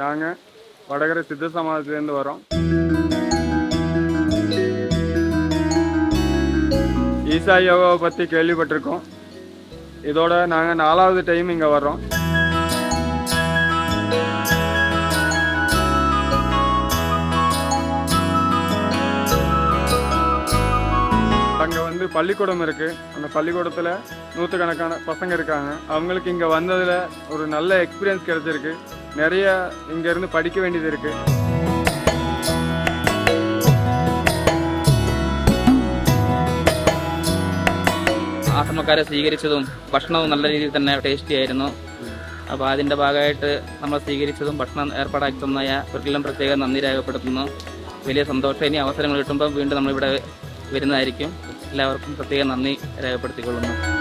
நாங்கள் வடகரை சித்த சமாஜத்துலேருந்து வரோம். ஈசா யோகாவை பற்றி கேள்விப்பட்டிருக்கோம். இதோட நாங்கள் 4வது டைம் இங்கே வர்றோம். அங்கே வந்து பள்ளிக்கூடம் இருக்குது. அந்த பள்ளிக்கூடத்தில் நூற்றுக்கணக்கான பசங்க இருக்காங்க. அவங்களுக்கு இங்கே வந்ததில் ஒரு நல்ல எக்ஸ்பீரியன்ஸ் கிடைச்சிருக்கு. நிறைய இங்கேருந்து படிக்க வேண்டியது இருக்குது. ആശ്രമക്കാരെ സ്വീകരിച്ചതും ഭക്ഷണവും നല്ല രീതിയിൽ തന്നെ ടേസ്റ്റി ആയിരുന്നു. അപ്പോൾ അതിൻ്റെ ഭാഗമായിട്ട് നമ്മൾ സ്വീകരിച്ചതും ഭക്ഷണം ഏർപ്പാടാക്കി തന്നതായ അവർക്കെല്ലാം പ്രത്യേകം നന്ദി രേഖപ്പെടുത്തുന്നു. വലിയ സന്തോഷം. ഇനി അവസരങ്ങൾ കിട്ടുമ്പോൾ വീണ്ടും നമ്മളിവിടെ വരുന്നതായിരിക്കും. എല്ലാവർക്കും പ്രത്യേകം നന്ദി രേഖപ്പെടുത്തിക്കൊള്ളുന്നു.